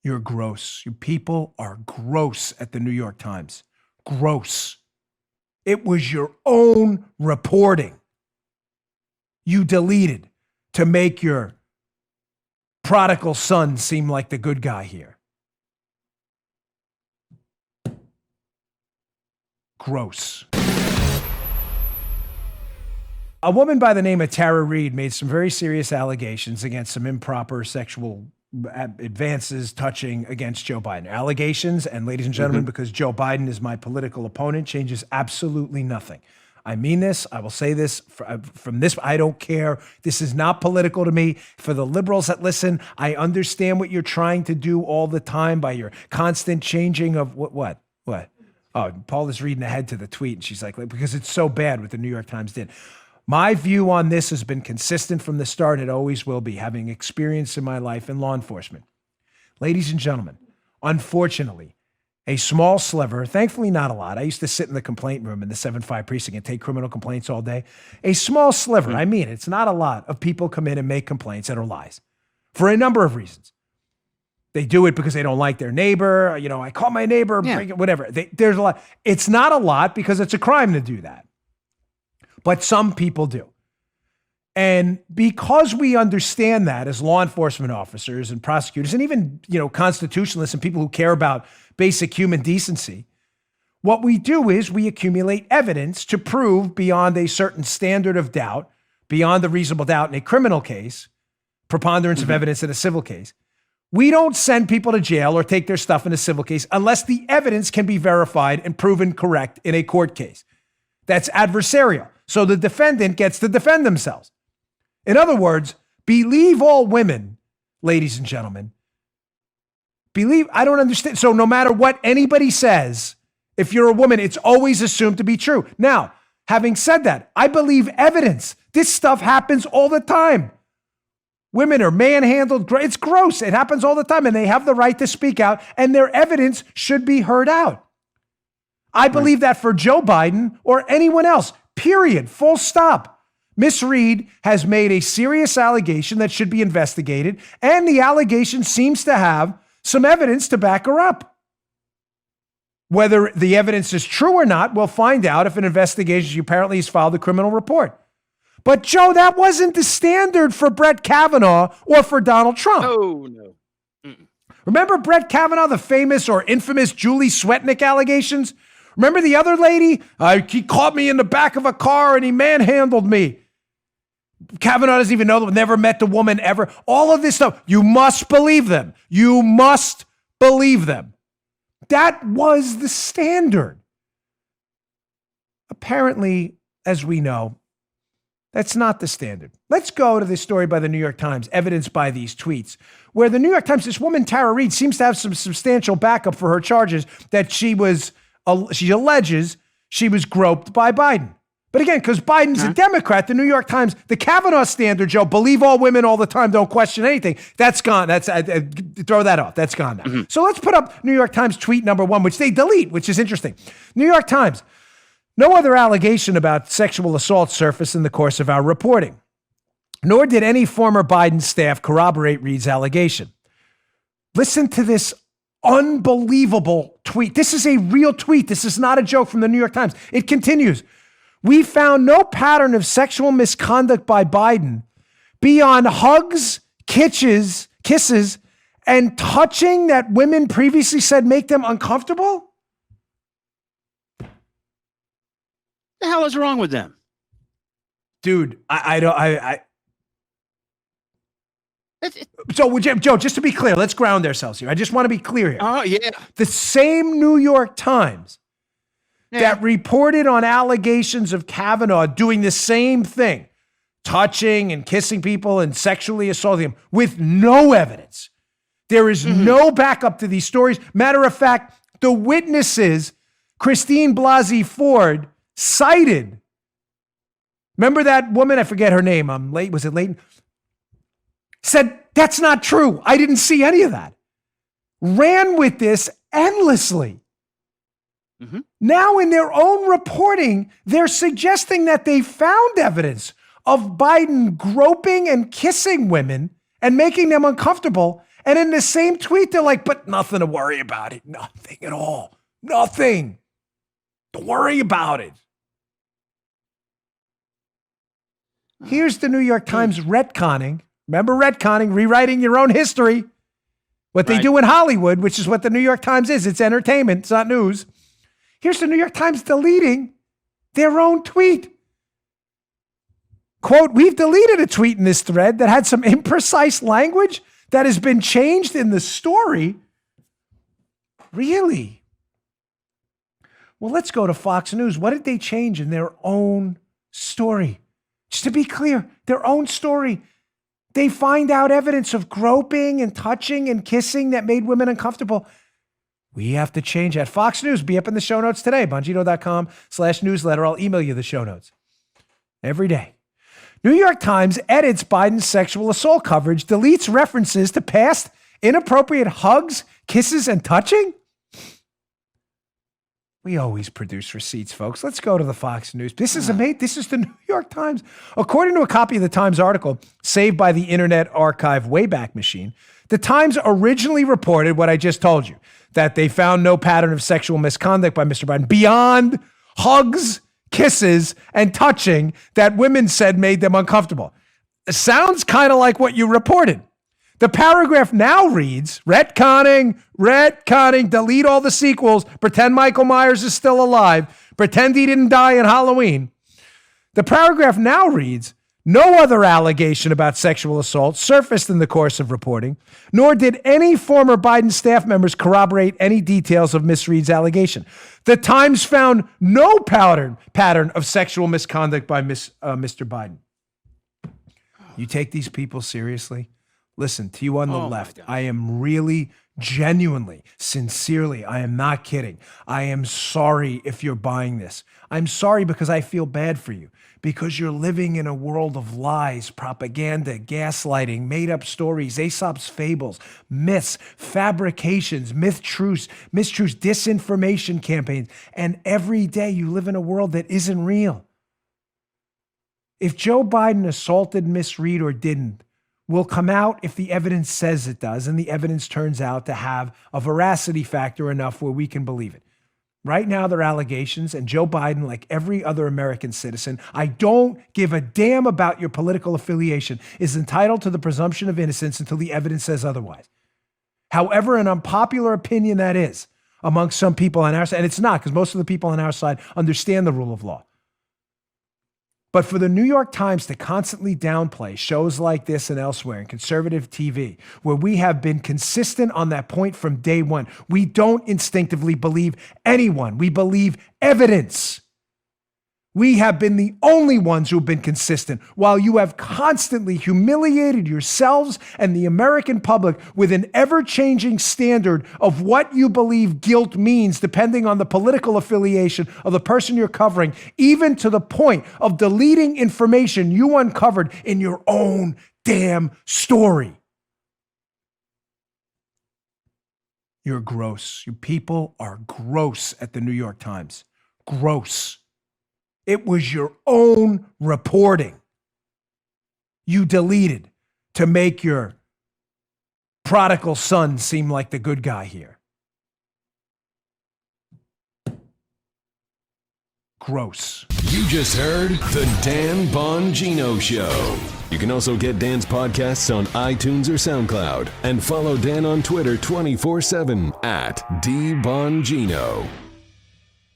You're gross. You people are gross at the New York Times. Gross. It was your own reporting you deleted to make your prodigal son seem like the good guy here. Gross. A woman by the name of Tara Reid made some very serious allegations against some improper sexual advances touching against Joe Biden. Allegations, and ladies and gentlemen, because Joe Biden is my political opponent, changes absolutely nothing. I mean this. I will say this from this. I don't care. This is not political to me. For the liberals that listen, I understand what you're trying to do all the time by your constant changing of what? Oh, Paul is reading ahead to the tweet, and she's like, because it's so bad what the New York Times did. My view on this has been consistent from the start. It always will be, having experience in my life in law enforcement. Ladies and gentlemen, unfortunately, a small sliver, thankfully not a lot. I used to sit in the complaint room in the 7-5 precinct and take criminal complaints all day. A small sliver, I mean, it's not a lot of people come in and make complaints that are lies for a number of reasons. They do it because they don't like their neighbor. You know, I call my neighbor, whatever. There's a lot. It's not a lot because it's a crime to do that. But some people do. And because we understand that as law enforcement officers and prosecutors, and even, constitutionalists and people who care about basic human decency, what we do is we accumulate evidence to prove beyond a certain standard of doubt, beyond the reasonable doubt in a criminal case, preponderance of evidence in a civil case. We don't send people to jail or take their stuff in a civil case unless the evidence can be verified and proven correct in a court case. That's adversarial. So the defendant gets to defend themselves. In other words, believe all women, ladies and gentlemen. I don't understand. So no matter what anybody says, if you're a woman, it's always assumed to be true. Now, having said that, I believe evidence. This stuff happens all the time. Women are manhandled. It's gross. It happens all the time, and they have the right to speak out, and their evidence should be heard out. I believe that for Joe Biden or anyone else, period, full stop. Miss Reid has made a serious allegation that should be investigated, and the allegation seems to have some evidence to back her up. Whether the evidence is true or not, we'll find out if an investigation, she apparently has filed a criminal report. But Joe, that wasn't the standard for Brett Kavanaugh or for Donald Trump. Oh, no. Remember Brett Kavanaugh, the famous or infamous Julie Swetnick allegations? Remember the other lady? He caught me in the back of a car and he manhandled me. Kavanaugh doesn't even know, never met the woman ever. All of this stuff, you must believe them. You must believe them. That was the standard. Apparently, as we know, that's not the standard. Let's go to this story by the New York Times, evidenced by these tweets, where the New York Times, this woman, Tara Reid, seems to have some substantial backup for her charges that she alleges she was groped by Biden. But again, because Biden's a Democrat, the New York Times, the Kavanaugh standard, Joe, believe all women all the time, don't question anything. That's gone. Throw that off. That's gone now. So let's put up New York Times tweet number 1, which they delete, which is interesting. New York Times, no other allegation about sexual assault surfaced in the course of our reporting, nor did any former Biden staff corroborate Reid's allegation. Listen to this unbelievable tweet. This is a real tweet. This is not a joke from the New York Times. It continues. We found no pattern of sexual misconduct by Biden beyond hugs, kisses, and touching that women previously said make them uncomfortable. The hell is wrong with them? Dude, So, Joe, just to be clear, let's ground ourselves here. I just want to be clear here. Oh, yeah. The same New York Times that reported on allegations of Kavanaugh doing the same thing, touching and kissing people and sexually assaulting them with no evidence. There is no backup to these stories. Matter of fact, the witnesses, Christine Blasey Ford, cited. Remember that woman? I forget her name. Was it Leighton? Said, that's not true. I didn't see any of that. Ran with this endlessly. Now in their own reporting, they're suggesting that they found evidence of Biden groping and kissing women and making them uncomfortable. And in the same tweet, they're like, but nothing to worry about it. Nothing at all. Nothing. Don't worry about it. Here's the New York Times retconning. Remember retconning, rewriting your own history. What they do in Hollywood, which is what the New York Times is. It's entertainment. It's not news. Here's the New York Times deleting their own tweet. Quote, we've deleted a tweet in this thread that had some imprecise language that has been changed in the story. Really? Well, let's go to Fox News. What did they change in their own story? Just to be clear, their own story. They find out evidence of groping and touching and kissing that made women uncomfortable. We have to change that. Fox News, be up in the show notes today, Bongino.com/newsletter. I'll email you the show notes every day. New York Times edits Biden's sexual assault coverage, deletes references to past inappropriate hugs, kisses, and touching. We always produce receipts, folks. Let's go to the Fox News. This is amazing. This is the New York Times. According to a copy of the Times article saved by the Internet Archive Wayback Machine, the Times originally reported what I just told you, that they found no pattern of sexual misconduct by Mr. Biden beyond hugs, kisses, and touching that women said made them uncomfortable. It sounds kind of like what you reported. The paragraph now reads, retconning, delete all the sequels, pretend Michael Myers is still alive, pretend he didn't die in Halloween. The paragraph now reads, no other allegation about sexual assault surfaced in the course of reporting, nor did any former Biden staff members corroborate any details of Ms. Reed's allegation. The Times found no pattern of sexual misconduct by Mr. Biden. You take these people seriously? Listen, to you on the left, I am really, genuinely, sincerely, I am not kidding. I am sorry if you're buying this. I'm sorry because I feel bad for you, because you're living in a world of lies, propaganda, gaslighting, made-up stories, Aesop's fables, myths, fabrications, mistruths, disinformation campaigns, and every day you live in a world that isn't real. If Joe Biden assaulted Miss Reed or didn't, will come out if the evidence says it does, and the evidence turns out to have a veracity factor enough where we can believe it. Right now, they're allegations, and Joe Biden, like every other American citizen, I don't give a damn about your political affiliation, is entitled to the presumption of innocence until the evidence says otherwise. However, an unpopular opinion that is amongst some people on our side, and it's not, because most of the people on our side understand the rule of law. But for the New York Times to constantly downplay shows like this and elsewhere in conservative TV, where we have been consistent on that point from day one, we don't instinctively believe anyone. We believe evidence. We have been the only ones who have been consistent, while you have constantly humiliated yourselves and the American public with an ever-changing standard of what you believe guilt means, depending on the political affiliation of the person you're covering, even to the point of deleting information you uncovered in your own damn story. You're gross. You people are gross at the New York Times. Gross. It was your own reporting you deleted to make your prodigal son seem like the good guy here. Gross. You just heard The Dan Bongino Show. You can also get Dan's podcasts on iTunes or SoundCloud. And follow Dan on Twitter 24/7 @DBongino.